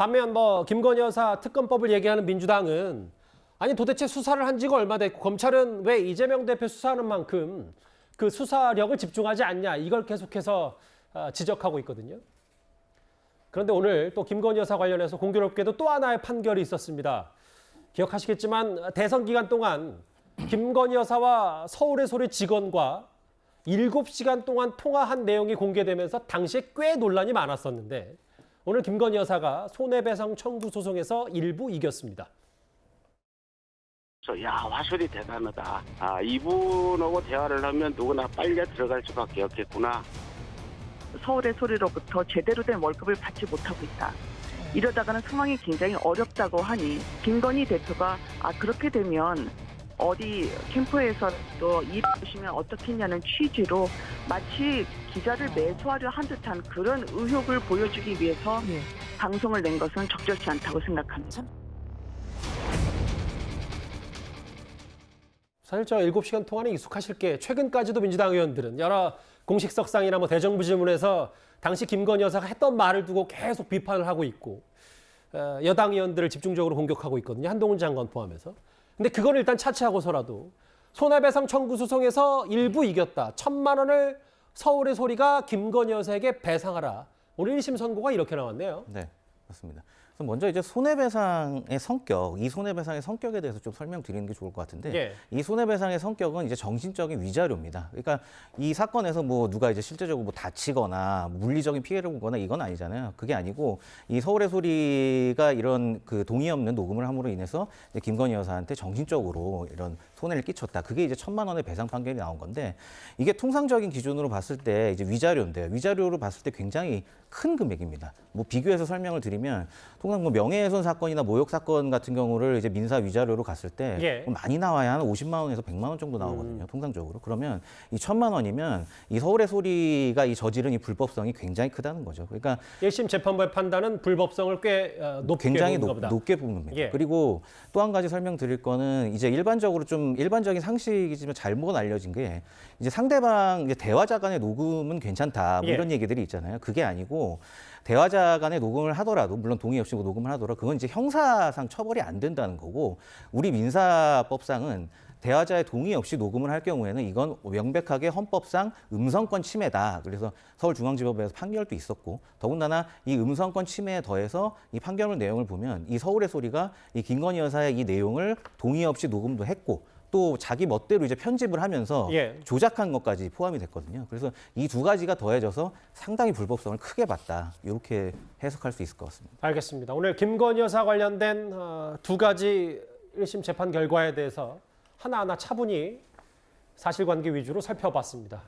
반면 김건희 여사 특검법을 얘기하는 민주당은 아니 도대체 수사를 한 지가 얼마 됐고 검찰은 왜 이재명 대표 수사하는 만큼 그 수사력을 집중하지 않냐 이걸 계속해서 지적하고 있거든요. 그런데 오늘 또 김건희 여사 관련해서 공교롭게도 또 하나의 판결이 있었습니다. 기억하시겠지만 대선 기간 동안 김건희 여사와 서울의 소리 직원과 7시간 동안 통화한 내용이 공개되면서 당시에 꽤 논란이 많았었는데 오늘 김건희 여사가 손해배상 청구 소송에서 일부 이겼습니다. 야, 화술이 대단하다. 이분하고 대화를 하면 누구나 빨리 들어갈 수밖에 없겠구나. 서울의 소리로부터 제대로 된 월급을 받지 못하고 있다. 이러다가는 상황이 굉장히 어렵다고 하니 김건희 대표가 그렇게 되면 어디 캠프에서 또 일하시면 어떻겠냐는 취지로 마치 기자를 매수하려 한 듯한 그런 의혹을 보여주기 위해서 방송을 낸 것은 적절치 않다고 생각합니다. 사실 저 7시간 통화는 익숙하실 게 최근까지도 민주당 의원들은 여러 공식석상이나 대정부 질문에서 당시 김건희 여사가 했던 말을 두고 계속 비판을 하고 있고 여당 의원들을 집중적으로 공격하고 있거든요. 한동훈 장관 포함해서. 근데 그걸 일단 차치하고서라도 손해배상 청구 소송에서 일부 이겼다. 1,000만 원을 서울의 소리가 김건희 여사에게 배상하라. 오늘 1심 선고가 이렇게 나왔네요. 네, 맞습니다. 그래서 먼저 이제 손해배상의 성격, 이 손해배상의 성격에 대해서 좀 설명드리는 게 좋을 것 같은데, 이 손해배상의 성격은 이제 정신적인 위자료입니다. 그러니까 이 사건에서 누가 이제 실제적으로 다치거나 물리적인 피해를 보거나 이건 아니잖아요. 그게 아니고 이 서울의 소리가 이런 그 동의 없는 녹음을 함으로 인해서 이제 김건희 여사한테 정신적으로 이런 손해를 끼쳤다. 그게 이제 1,000만 원의 배상 판결이 나온 건데 이게 통상적인 기준으로 봤을 때 이제 위자료인데요. 위자료로 봤을 때 굉장히 큰 금액입니다. 비교해서 설명을 드리면 통상 명예훼손 사건이나 모욕 사건 같은 경우를 이제 민사 위자료로 갔을 때 많이 나와야 한 50만 원에서 100만 원 정도 나오거든요. 통상적으로. 그러면 이 1,000만 원이면 이 서울의 소리가 이 저지른 이 불법성이 굉장히 크다는 거죠. 그러니까 1심 재판부의 판단은 불법성을 꽤 높게 굉장히 보는 겁니다. 높게 보는 겁니다. 그리고 또 한 가지 설명드릴 거는 이제 일반적으로 좀 일반적인 상식이지만 잘못 알려진 게 이제 상대방 이제 대화자 간의 녹음은 괜찮다 이런 얘기들이 있잖아요. 그게 아니고 대화자 간의 녹음을 하더라도 물론 동의 없이 녹음을 하더라도 그건 이제 형사상 처벌이 안 된다는 거고 우리 민사법상은 대화자의 동의 없이 녹음을 할 경우에는 이건 명백하게 헌법상 음성권 침해다. 그래서 서울중앙지법에서 판결도 있었고 더군다나 이 음성권 침해에 더해서 이 판결문 내용을 보면 이 서울의 소리가 이 김건희 여사의 이 내용을 동의 없이 녹음도 했고 또 자기 멋대로 이제 편집을 하면서 조작한 것까지 포함이 됐거든요. 그래서 이 두 가지가 더해져서 상당히 불법성을 크게 봤다. 이렇게 해석할 수 있을 것 같습니다. 알겠습니다. 오늘 김건희 여사 관련된 두 가지 1심 재판 결과에 대해서 하나하나 차분히 사실관계 위주로 살펴봤습니다.